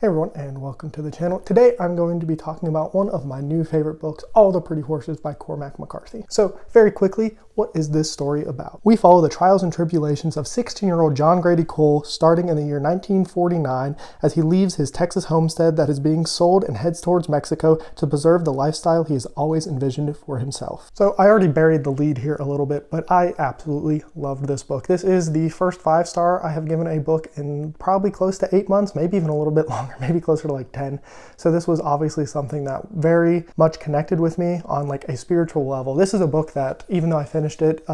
Hey everyone, and welcome to the channel. Today I'm going to be talking about one of my new favorite books, All the Pretty Horses by Cormac McCarthy. So very quickly, what is this story about? We follow the trials and tribulations of 16-year-old John Grady Cole starting in the year 1949 as he leaves his Texas homestead that is being sold and heads towards Mexico to preserve the lifestyle he has always envisioned for himself. So I already buried the lead here a little bit, but I absolutely loved this book. This is the first 5-star I have given a book in probably close to 8 months, maybe even a little bit longer. Maybe closer to like 10. So this was obviously something that very much connected with me on like a spiritual level. This is a book that, even though I finished it 2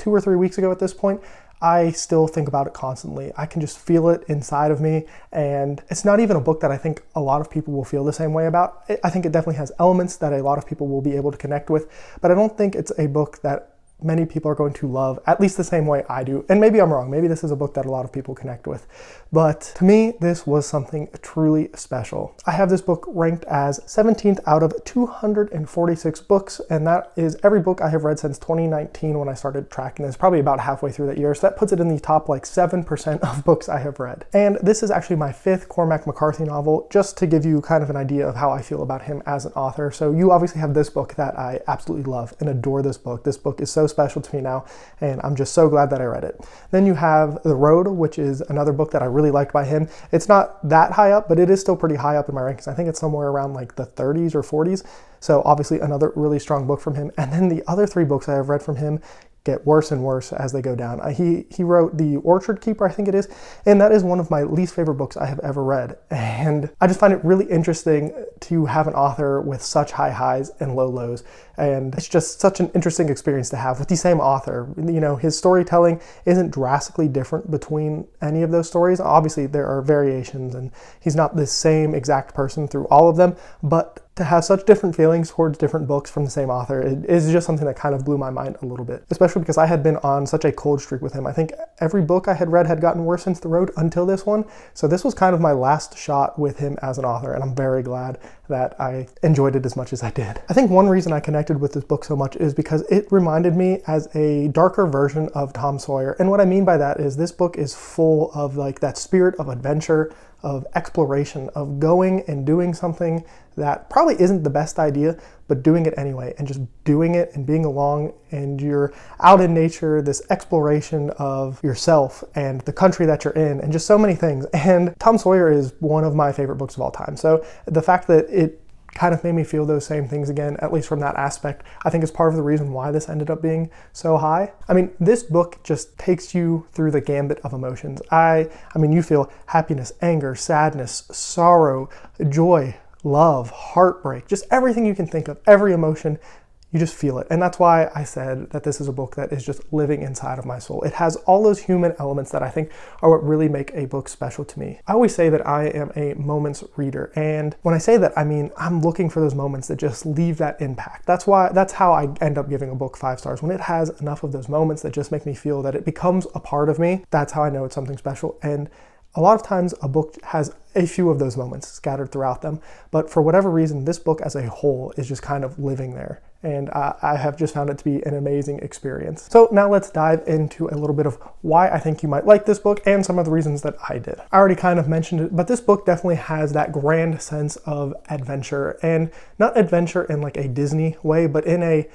or 3 weeks ago at this point, I still think about it constantly. I can just feel it inside of me, and it's not even a book that I think a lot of people will feel the same way about. I think it definitely has elements that a lot of people will be able to connect with, but I don't think it's a book that many people are going to love, at least the same way I do. And maybe I'm wrong. Maybe this is a book that a lot of people connect with. But to me, this was something truly special. I have this book ranked as 17th out of 246 books, and that is every book I have read since 2019 when I started tracking this, probably about halfway through that year. So that puts it in the top like 7% of books I have read. And this is actually my 5th Cormac McCarthy novel, just to give you kind of an idea of how I feel about him as an author. So you obviously have this book that I absolutely love and adore this book. This book is so special to me now, and I'm just so glad that I read it. Then you have The Road, which is another book that I really liked by him. It's not that high up, but it is still pretty high up in my rankings. I think it's somewhere around like the 30s or 40s. So obviously another really strong book from him. And then the other 3 books I have read from him get worse and worse as they go down. He wrote The Orchard Keeper, I think it is, and that is one of my least favorite books I have ever read. And I just find it really interesting to have an author with such high highs and low lows. And it's just such an interesting experience to have with the same author. You know, his storytelling isn't drastically different between any of those stories. Obviously, there are variations, and he's not the same exact person through all of them, but to have such different feelings towards different books from the same author, it is just something that kind of blew my mind a little bit, especially because I had been on such a cold streak with him. I think every book I had read had gotten worse since The Road until this one. So this was kind of my last shot with him as an author, and I'm very glad that I enjoyed it as much as I did. I think one reason I connected with this book so much is because it reminded me as a darker version of Tom Sawyer. And what I mean by that is this book is full of like that spirit of adventure, of exploration, of going and doing something that probably isn't the best idea, but doing it anyway, and just doing it and being along, and you're out in nature, this exploration of yourself and the country that you're in, and just so many things. And Tom Sawyer is one of my favorite books of all time. So the fact that it kind of made me feel those same things again, at least from that aspect, I think is part of the reason why this ended up being so high. I mean, this book just takes you through the gambit of emotions. I mean, you feel happiness, anger, sadness, sorrow, joy, love, heartbreak, just everything you can think of, every emotion. You just feel it. And that's why I said that this is a book that is just living inside of my soul. It has all those human elements that I think are what really make a book special to me. I always say that I am a moments reader. And when I say that, I mean, I'm looking for those moments that just leave that impact. That's how I end up giving a book 5 stars. When it has enough of those moments that just make me feel that it becomes a part of me, that's how I know it's something special. And a lot of times a book has a few of those moments scattered throughout them, but for whatever reason, this book as a whole is just kind of living there. And I have just found it to be an amazing experience. So now let's dive into a little bit of why I think you might like this book and some of the reasons that I did. I already kind of mentioned it, but this book definitely has that grand sense of adventure, and not adventure in like a Disney way, but in a,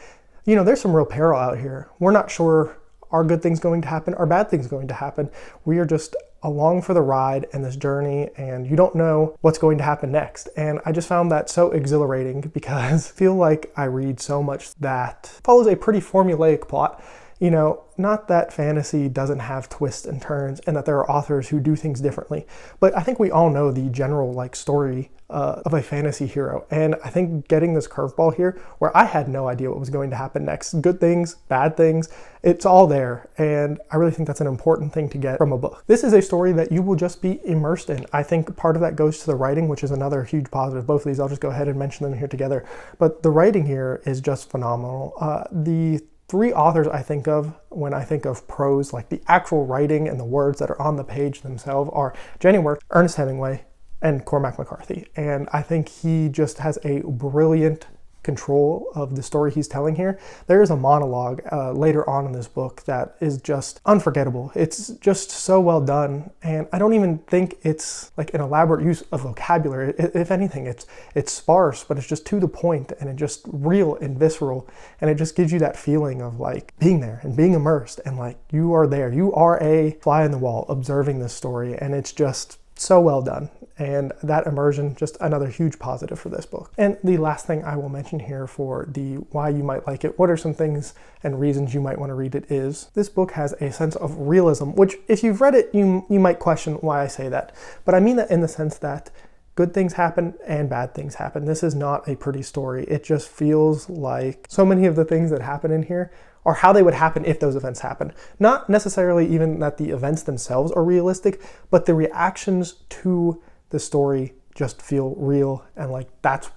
you know, there's some real peril out here. We're not sure, are good things going to happen? Are bad things going to happen? We are just along for the ride and this journey, and you don't know what's going to happen next. And I just found that so exhilarating because I feel like I read so much that follows a pretty formulaic plot. You know, not that fantasy doesn't have twists and turns and that there are authors who do things differently, but I think we all know the general like story of a fantasy hero. And I think getting this curveball here where I had no idea what was going to happen next, good things, bad things, it's all there. And I really think that's an important thing to get from a book. This is a story that you will just be immersed in. I think part of that goes to the writing, which is another huge positive. Both of these, I'll just go ahead and mention them here together. But the writing here is just phenomenal. The 3 authors I think of when I think of prose, like the actual writing and the words that are on the page themselves, are Jenny Work, Ernest Hemingway, and Cormac McCarthy. And I think he just has a brilliant control of the story he's telling here. There is a monologue later on in this book that is just unforgettable. It's just so well done, and I don't even think it's like an elaborate use of vocabulary. If anything, it's sparse, but it's just to the point, and it's just real and visceral, and it just gives you that feeling of like being there and being immersed, and like you are there. You are a fly in the wall observing this story, and it's just so well done. And that immersion, just another huge positive for this book. And the last thing I will mention here for the why you might like it, what are some things and reasons you might want to read it, is this book has a sense of realism, which if you've read it, you might question why I say that. But I mean that in the sense that good things happen and bad things happen. This is not a pretty story. It just feels like so many of the things that happen in here are how they would happen if those events happen. Not necessarily even that the events themselves are realistic, but the reactions to the story just feel real, and like that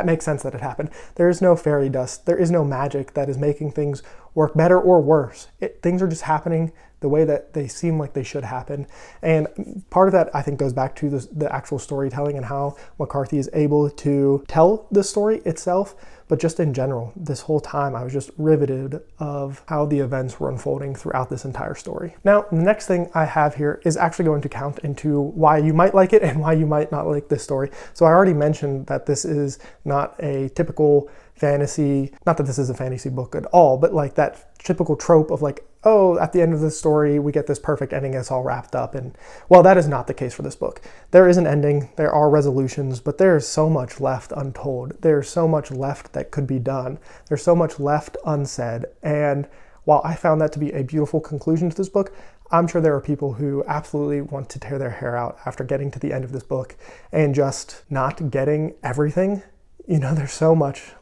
makes sense that it happened. There is no fairy dust. There is no magic that is making things work better or worse. Things are just happening the way that they seem like they should happen. And part of that, I think, goes back to the actual storytelling and how McCarthy is able to tell the story itself. But just in general, this whole time, I was just riveted of how the events were unfolding throughout this entire story. Now, the next thing I have here is actually going to count into why you might like it and why you might not like this story. So I already mentioned that this is not a typical fantasy, not that this is a fantasy book at all, but like that typical trope of like, oh, at the end of the story, we get this perfect ending, it's all wrapped up. And well, that is not the case for this book. There is an ending, there are resolutions, but there's so much left untold. There's so much left that could be done. There's so much left unsaid. And while I found that to be a beautiful conclusion to this book, I'm sure there are people who absolutely want to tear their hair out after getting to the end of this book and just not getting everything. You know, there's so much.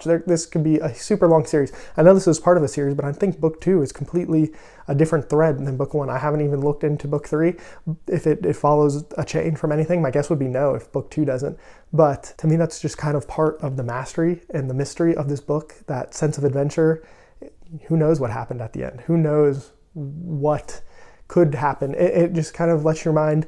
This could be a super long series. I know this is part of a series, but I think book 2 is completely a different thread than book 1. I haven't even looked into book 3. If it follows a chain from anything, my guess would be no if book 2 doesn't. But to me, that's just kind of part of the mastery and the mystery of this book, that sense of adventure. Who knows what happened at the end? Who knows what could happen? It just kind of lets your mind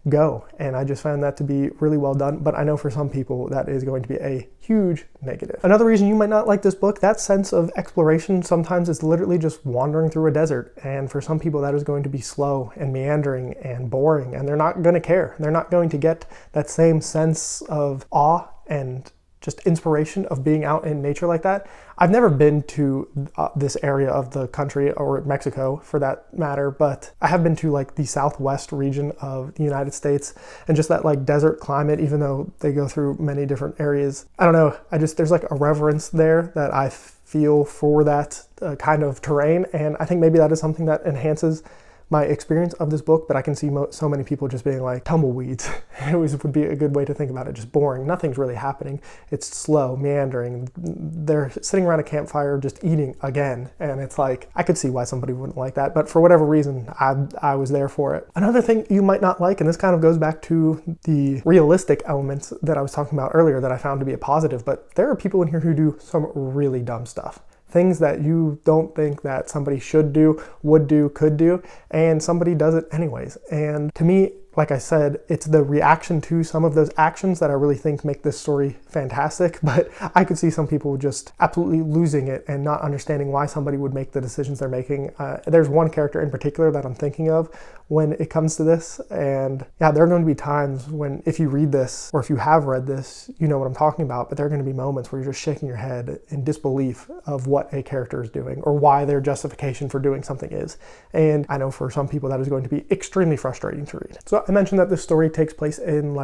go, and I just found that to be really well done. But I know for some people that is going to be a huge negative. Another reason you might not like this book, that sense of exploration sometimes is literally just wandering through a desert, and for some people that is going to be slow and meandering and boring, and they're not going to care. They're not going to get that same sense of awe and just inspiration of being out in nature like that. I've never been to this area of the country, or Mexico for that matter, but I have been to like the southwest region of the United States, and just that like desert climate, even though they go through many different areas. I don't know, there's like a reverence there that I feel for that kind of terrain, and I think maybe that is something that enhances my experience of this book. But I can see so many people just being like tumbleweeds. It would be a good way to think about it. Just boring. Nothing's really happening. It's slow, meandering. They're sitting around a campfire just eating again. And it's like, I could see why somebody wouldn't like that. But for whatever reason, I was there for it. Another thing you might not like, and this kind of goes back to the realistic elements that I was talking about earlier that I found to be a positive, but there are people in here who do some really dumb stuff. Things that you don't think that somebody should do, would do, could do, and somebody does it anyways. And to me, like I said, it's the reaction to some of those actions that I really think make this story fantastic. But I could see some people just absolutely losing it and not understanding why somebody would make the decisions they're making. There's one character in particular that I'm thinking of when it comes to this. And yeah, there are going to be times when, if you read this, or if you have read this, you know what I'm talking about, but there are going to be moments where you're just shaking your head in disbelief of what a character is doing or why their justification for doing something is. And I know for some people that is going to be extremely frustrating to read. So I mentioned that this story takes place in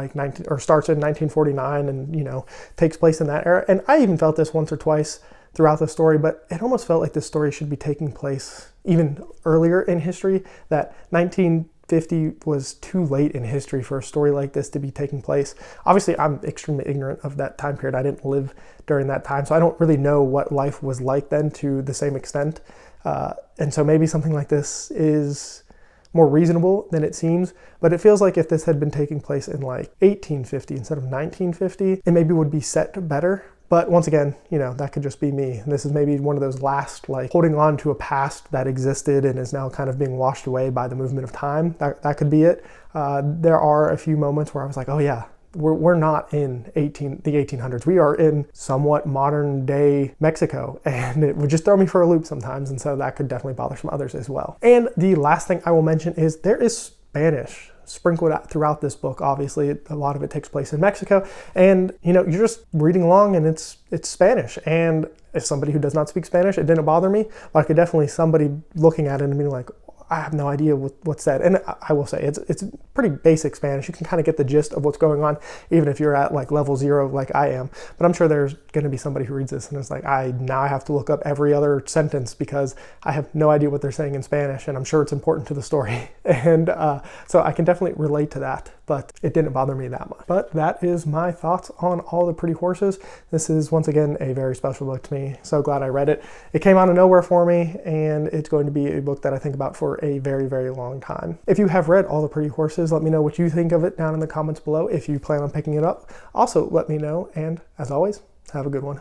starts in 1949 and, takes place in that era. And I even felt this once or twice throughout the story, but it almost felt like this story should be taking place even earlier in history, that 1950 was too late in history for a story like this to be taking place. Obviously, I'm extremely ignorant of that time period. I didn't live during that time, so I don't really know what life was like then to the same extent. And so maybe something like this is more reasonable than it seems, but it feels like if this had been taking place in like 1850 instead of 1950, it maybe would be set better. But once again, that could just be me. And this is maybe one of those last, like, holding on to a past that existed and is now kind of being washed away by the movement of time. That could be it. There are a few moments where I was like, oh yeah, we're not in the 1800s. We are in somewhat modern day Mexico, and it would just throw me for a loop sometimes, and so that could definitely bother some others as well. And the last thing I will mention is there is Spanish sprinkled out throughout this book. Obviously, a lot of it takes place in Mexico, and you're just reading along and it's Spanish. And as somebody who does not speak Spanish, it didn't bother me, but I could definitely somebody looking at it and being like, I have no idea what's said. And I will say it's pretty basic Spanish. You can kind of get the gist of what's going on, even if you're at like level 0 like I am. But I'm sure there's going to be somebody who reads this and is like, now I have to look up every other sentence because I have no idea what they're saying in Spanish, and I'm sure it's important to the story. And so I can definitely relate to that, but it didn't bother me that much. But that is my thoughts on All the Pretty Horses. This is once again a very special book to me. So glad I read it. It came out of nowhere for me, and it's going to be a book that I think about for a very, very long time. If you have read All the Pretty Horses, let me know what you think of it down in the comments below. If you plan on picking it up, also let me know. And as always, have a good one.